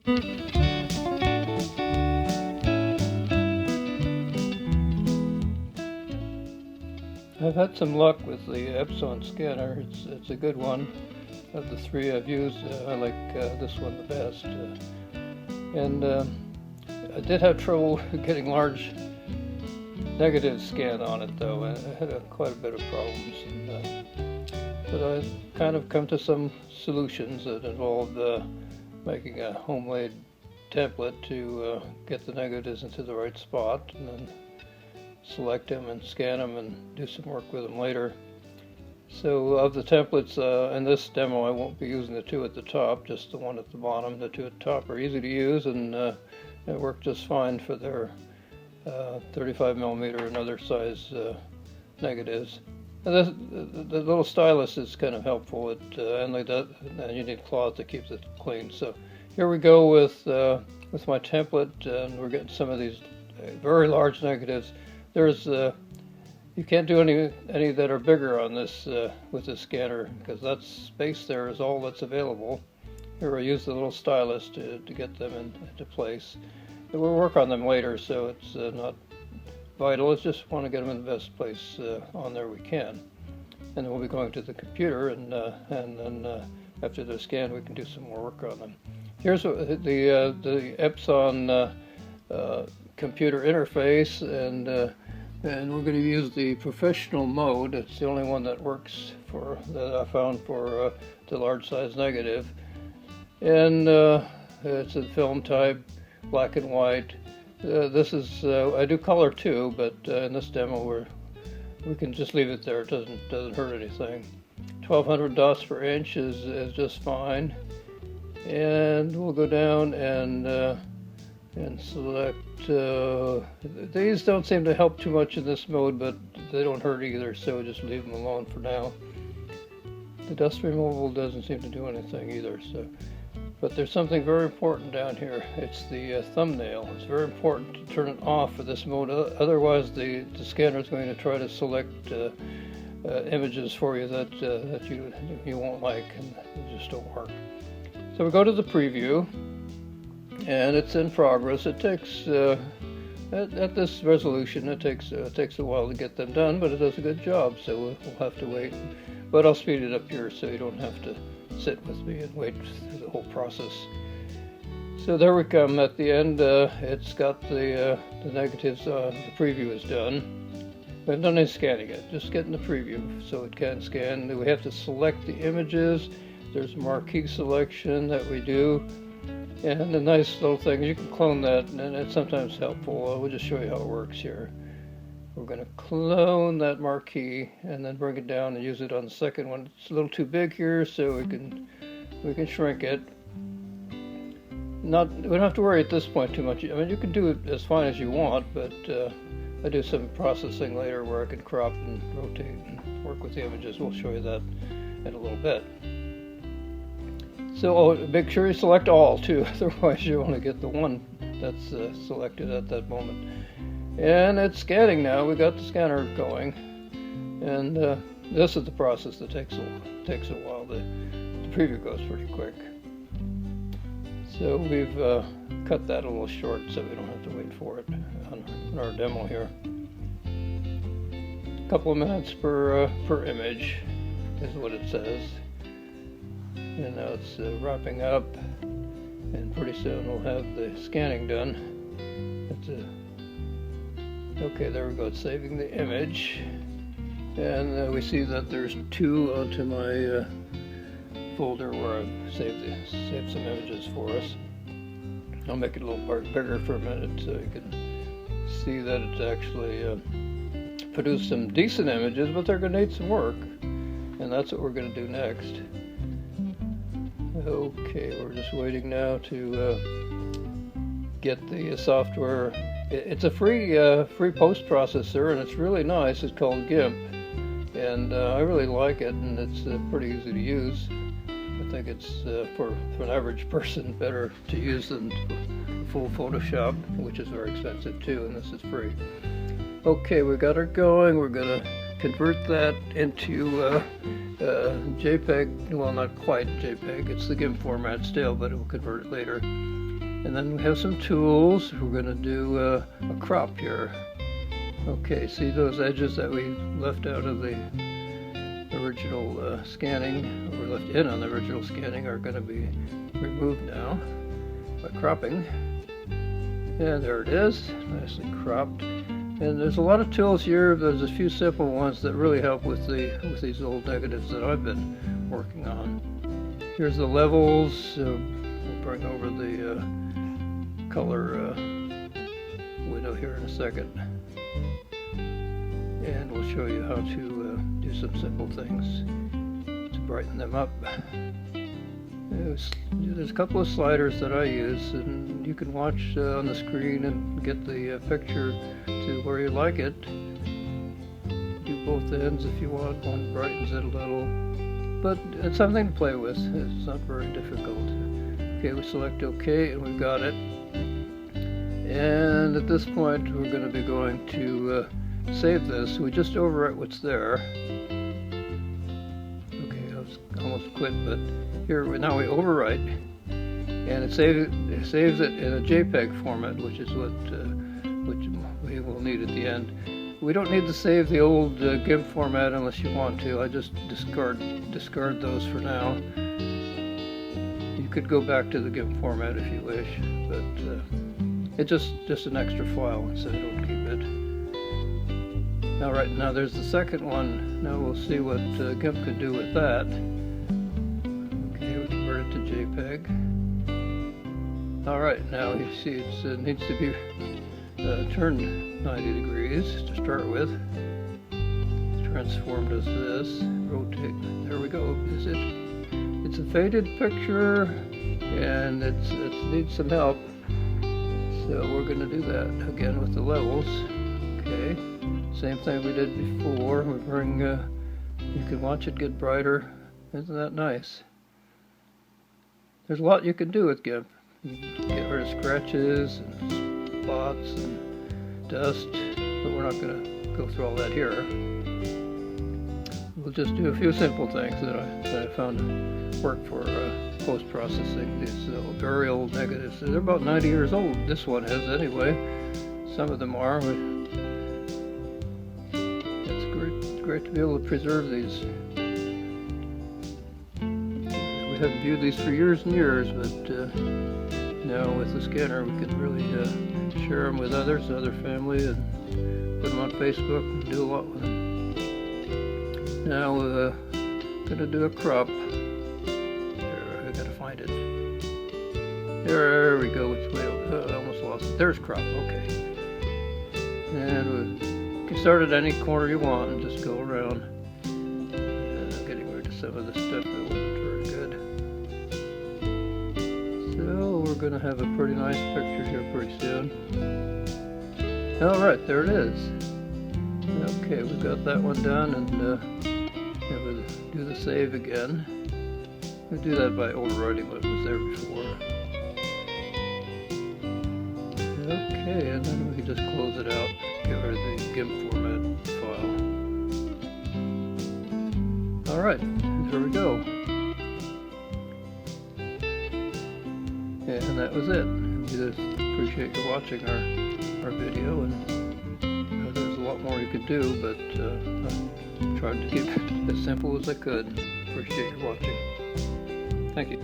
I've had some luck with the Epson scanner. It's a good one. Of the three I've used, I like this one the best. And I did have trouble getting large negative scan on it, though. I had quite a bit of problems. But I've kind of come to some solutions that involved making a homemade template to get the negatives into the right spot, and then select them and scan them and do some work with them later. So of the templates in this demo, I won't be using the two at the top, just the one at the bottom. The two at the top are easy to use, and it worked just fine for their 35mm and other size negatives. And the little stylus is kind of helpful, and you need cloth to keep it clean. So here we go with my template, and we're getting some of these very large negatives. You can't do any that are bigger on this with this scanner, because that space there is all that's available. Here I use the little stylus to get them into place. And we'll work on them later, so it's not vital. It's just want to get them in the best place on there we can. And then we'll be going to the computer, and then after they're scanned, we can do some more work on them. Here's the Epson computer interface, and we're going to use the professional mode. It's the only one that works that I found for the large size negative. And it's a film type, black and white. This is I do color too, but in this demo we can just leave it there. It doesn't hurt anything. 1200 dots per inch is just fine. And we'll go down and select. These don't seem to help too much in this mode, but they don't hurt either, so we'll just leave them alone for now. The dust removal doesn't seem to do anything either. But there's something very important down here. It's the thumbnail. It's very important to turn it off for this mode. Otherwise, the scanner is going to try to select images for you that you won't like, and they just don't work. So we go to the preview, and it's in progress. It takes at this resolution, it takes a while to get them done, but it does a good job. So we'll have to wait. But I'll speed it up here so you don't have to sit with me and wait through the whole process. So there we come at the end. It's got the negatives. The preview is done. We haven't done any scanning yet, just getting the preview so it can scan. We have to select the images. There's a marquee selection that we do. And the nice little thing, you can clone that, and it's sometimes helpful. We'll just show you how it works here. We're going to clone that marquee and then bring it down and use it on the second one. It's a little too big here, so we can shrink it. We don't have to worry at this point too much. I mean, you can do it as fine as you want, but I do some processing later where I can crop and rotate and work with the images. We'll show you that in a little bit. So make sure you select all too, otherwise you only get the one that's selected at that moment. And it's scanning now. We got the scanner going, and this is the process that takes a while. The preview goes pretty quick. So we've cut that a little short so we don't have to wait for it on our demo here. A couple of minutes per image is what it says. And now it's wrapping up, and pretty soon we'll have the scanning done. Okay, there we go. It's saving the image, and we see that there's two onto my folder where I've saved some images for us. I'll make it a little part bigger for a minute so you can see that it's actually produced some decent images, but they're going to need some work, and that's what we're going to do next. Okay, we're just waiting now to get the software. It's a free post processor, and it's really nice. It's called GIMP, and I really like it, and it's pretty easy to use. I think it's for an average person better to use than full Photoshop, which is very expensive too, and this is free. Okay, we got her going. We're gonna convert that into JPEG. Well, not quite JPEG. It's the GIMP format still, but it will convert it later. And then we have some tools. We're going to do a crop here. Okay, see those edges that we left out of the original scanning, or left in on the original scanning, are going to be removed now by cropping. And there it is, nicely cropped. And there's a lot of tools here. There's a few simple ones that really help with these old negatives that I've been working on. Here's the levels. We'll bring over the color window here in a second, and we'll show you how to do some simple things to brighten them up. There's a couple of sliders that I use, and you can watch on the screen and get the picture to where you like it. Do both ends if you want. One brightens it a little, but it's something to play with. It's not very difficult. Okay, we select OK, and we've got it. And at this point, we're going to be going to save this. We just overwrite what's there. Okay, I was almost quit, but here now we overwrite, and it saves it in a JPEG format, which is what we will need at the end. We don't need to save the old GIMP format unless you want to. I just discard those for now. You could go back to the GIMP format if you wish, but it's just an extra file, so don't keep it. All right, now there's the second one. Now we'll see what GIMP can do with that. Okay, we convert it to JPEG. All right, now you see it needs to be turned 90 degrees to start with. Transformed as this. Rotate. There we go. It's a faded picture, and it needs some help. So we're going to do that again with the levels. Okay, same thing we did before. We bring, you can watch it get brighter. Isn't that nice? There's a lot you can do with GIMP. You can get rid of scratches and spots and dust, but we're not going to go through all that here. We'll just do a few simple things that I found work for post-processing these very old negatives. They're about 90 years old. This one is anyway. Some of them are. It's great to be able to preserve these. We haven't viewed these for years and years, but now with the scanner we can really share them with others, other family, and put them on Facebook and do a lot with them. Now we're going to do a crop. Find it. There we go. It's way I almost lost it. There's crop. Okay. And you can start at any corner you want and just go around. Getting rid of some of the stuff that wasn't very good. So we're going to have a pretty nice picture here pretty soon. All right, there it is. Okay, we've got that one done, and we'll do the save again. We do that by overwriting what was there before. Okay, and then we can just close it out, get rid of the GIMP format file. Alright, there we go. And that was it. We just appreciate you watching our video, and there's a lot more you could do, but I'm trying to keep it as simple as I could. Appreciate you watching. Thank you.